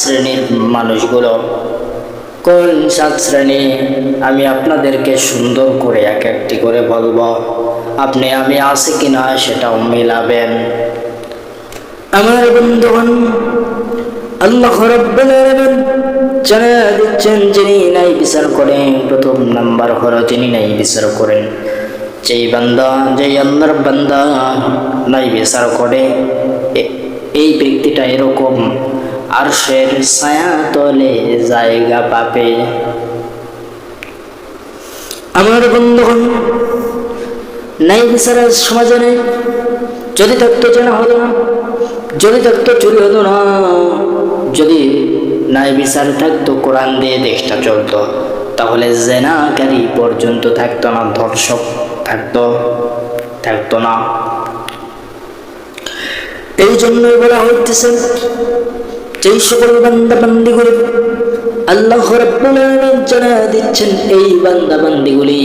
শ্রেণীর মানুষগুলো, কোন 7 শ্রেণী আমি আপনাদেরকে সুন্দর করে এক একটি করে বলবো, আপনি আমি আছি কিনা সেটাও মিলাবেন। আমার বন্ধুগণ, আল্লাহ রাব্বুল আলামিন জানা দিচ্ছেন, যিনি ন্যায় বিচার করেন, প্রথম নাম্বার হলো যিনি ন্যায় বিচার করেন। যেই বান্দা, যেই আল্লাহর বান্দা ন্যায় বিচার করে, এই ব্যক্তিটা এরকম আরশের ছায়া তলে জায়গা পাবে। আমার বন্ধুগণ, ন্যায় বিচারের সমাজে নেই। যদি থাকতো জানা হতো না, যদি থাকতো চুরি হতো না, যদি ন্যায় বিচার থাকতো, কোরআন দিয়ে দেশটা চলতো, তাহলে জেনাকারী পর্যন্ত থাকতো না, ধর্ষক থাকতো না। এই জন্যই বলা হইতেছে, যেই সকল বান্দা বান্দিগুলি আল্লাহ রাব্বুল আলামিন জানা দিচ্ছেন, এই বান্দা বান্দিগুলি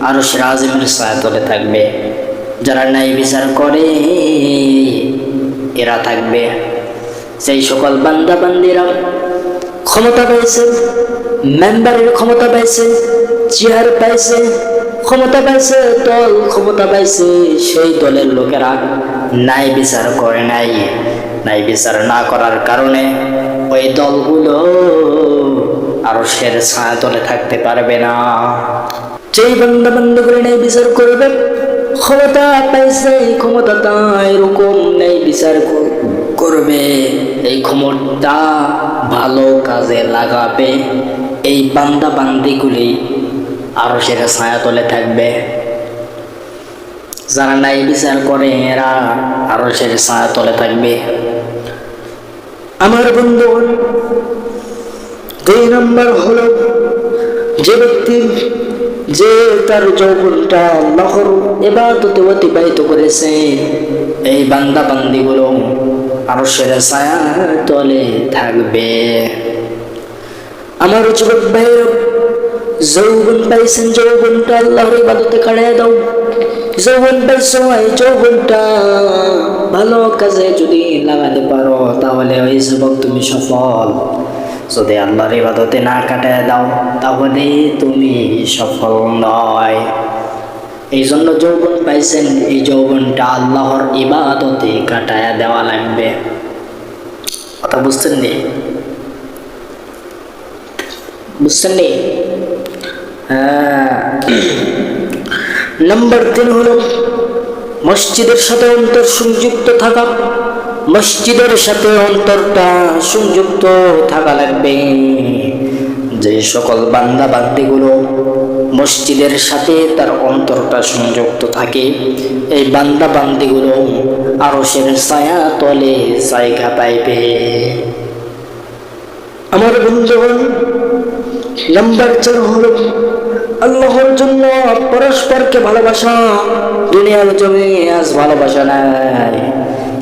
আরশের আযিমের ছায়াতলে থাকবে। যারা ন্যায় বিচার করে এরা থাকবে। সেই সকল বান্দা বান্দিরা ক্ষমতা পাইছে, মেম্বারের ক্ষমতা পাইছে, চেয়ার পাইছে, ক্ষমতা পাইছে, দল ক্ষমতা পাইছে, সেই দলের লোকেরা ন্যায় বিচার করে নাই। ন্যায় বিচার না করার কারণে ওই দলগুলো আরশের ছায়াতলে থাকতে পারবে না। যেই বান্দা বান্দিগুলো ন্যায় বিচার করবে, ক্ষমতা পাইছে, এই ক্ষমতাটা এরকম ন্যায় বিচার করবে, এই ক্ষমতা ভালো কাজে লাগাবে, এই বান্দা বান্দিগুলি আরশের ছায়াতলে থাকবে। যারা ন্যায় বিচার করে এরা আরশের ছায়াতলে থাকবে। আমার বন্ধুগণ, 2 নম্বর হলো যে ব্যক্তি, যে তার যৌবনটা আল্লাহর ইবাদতে অতিবাহিত করেছে, এই বান্দা বান্দিগুলো আরশের ছায়াতলে থাকবে। আমার যুবক ভাইয়েরা, যৌবন পাইছেন, যৌবনটা আল্লাহর ইবাদতে কাটায় দাও। যৌবন পাইছো, এই যৌবনটা ভালো কাজে যদি লাগাতে পারো, তাহলে ওই যুবক তুমি সফল। যদি আল্লাহর ইবাদতে না কাটায় দাও, তাহলে তুমি সফল নয়। এই জন্য যৌবন পাইছেন, এই যৌবনটা আল্লাহর ইবাদতে কাটায় দেওয়া লাগবে। কথা বুঝছেন নি? বুঝছেন নি? নাম্বার 3 হলো মসজিদের সাথে অন্তর সংযুক্ত থাকা। মসজিদের সাথে অন্তরটা সংযুক্ত থাকা লাগবে। যে সকল বান্দা বান্দিগুলো মসজিদের সাথে তার অন্তরটা সংযুক্ত থাকে, এই বান্দা বান্দিগুলো আরশের ছায়া তলে জায়গা পাইবে। আমার বন্ধুগণ, নাম্বার 4 হলো আল্লাহর জন্য পরস্পরকে ভালোবাসা। দুনিয়ার জমি আজ ভালোবাসা নাই।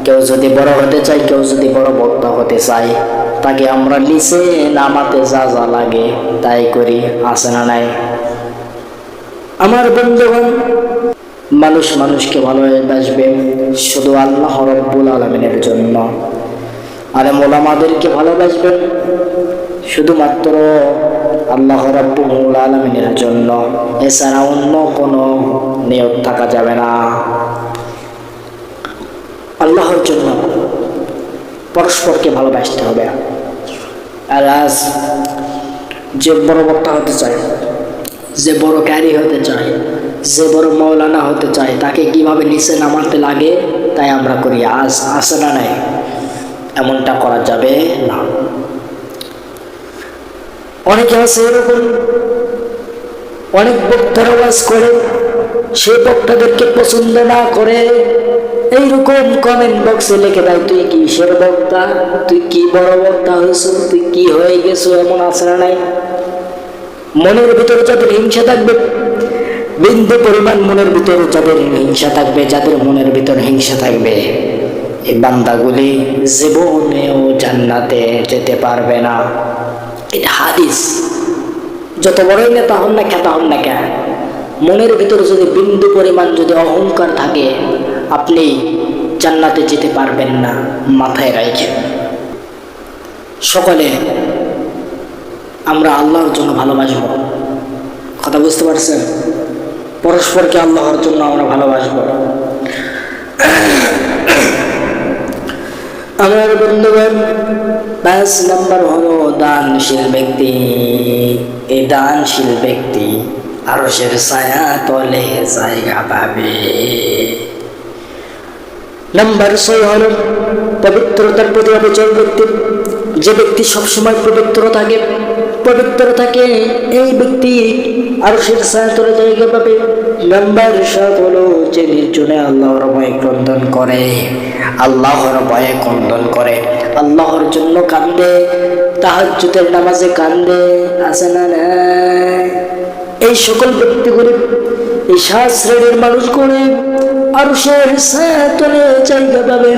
কেউ যদি বড় হতে চায়, কেউ যদি বড় বক্তা হতে চায়, তাকে আমরা নিচে নামাতে যা যা লাগে তাই করি, আছে না নাই? আমার বন্ধুগণ, মানুষ মানুষকে ভালোবাসবে শুধু আল্লাহ রাব্বুল আলামিনের জন্য। আলেম ওলামাদেরকে ভালোবাসবেন শুধুমাত্র আল্লাহ রাব্বুল আলামিনের জন্য, এছাড়া অন্য কোনো নিয়ত থাকা যাবে না। আল্লাহর জন্য পরস্পরকে ভালোবাসতে হবে। আর আজ যে বড় বক্তা হতে চায়, যে বড় ক্যারি হতে চায়, যে বড় মৌলানা হতে চায়, তাকে কিভাবে নিচে নামাতে লাগে তাই আমরা করি। আজ আসে না নাই? এমনটা করা যাবে না। অনেকে আছে এরকম, অনেক বক্তারা ওয়াজ করে, সেই বক্তাদেরকে পছন্দ না করে এইরকম কমেন্ট বক্সে লিখে দেয়, তুই কিসের বক্তা, তুই কি বড় বক্তা হয়েছো, তুই কি হয়ে গেছো, এমন আছে না নাই? মনের ভিতরে যাদের হিংসা থাকবে, বিন্দু পরিমাণ মনের ভিতরে যাদের হিংসা থাকবে, যাদের মনের ভিতরে হিংসা থাকবে, এই বান্দাগুলি জীবনেও জান্নাতে যেতে পারবে না। এটা হাদিস। যত বড়ই নেতা হন না, খ্যাতা হন না কেন, মনের ভিতরে যদি বিন্দু পরিমাণ যদি অহংকার থাকে, আপনি জান্নাতে যেতে পারবেন না। মাথায় রাখেন। সকলে আমরা আল্লাহর জন্য ভালোবাসব। কথা বুঝতে পারছেন? পরস্পরকে আল্লাহর জন্য আমরা ভালোবাসব। আমার বন্ধুগণ, 5 নম্বর হলো দানশীল ব্যক্তি। এই দানশীল ব্যক্তি আরশের ছায়া তলে জায়গা পাবে। নাম্বার 6 হলো পবিত্রতার প্রতি অবিচল ব্যক্তি। যে ব্যক্তি সবসময় পবিত্র থাকে এই ব্যক্তি আরশের ছায়া তলে জায়গা পাবে। নাম্বার 7 হলো যে নির্জনে আল্লাহর ভয়ে ক্রন্দন করে, আল্লাহর জন্য কান্দে, তাহাজ্জুদের নামাজে কান্দে, আছে না নাই? এই সকল ব্যক্তিগুলি, এই 7 শ্রেণীর মানুষগুলি আরশের ছায়া তলে জায়গা পাবে,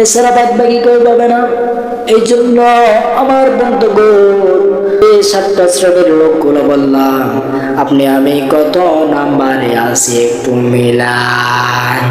এছাড়া বাদ বাকি কেউ পাবে না। এই জন্য আমার বন্ধুগণ, এই 7টা শ্রেণীর লোকগুলো বললাম, আপনি আমি কত নাম্বারে আছি একটু মিলান।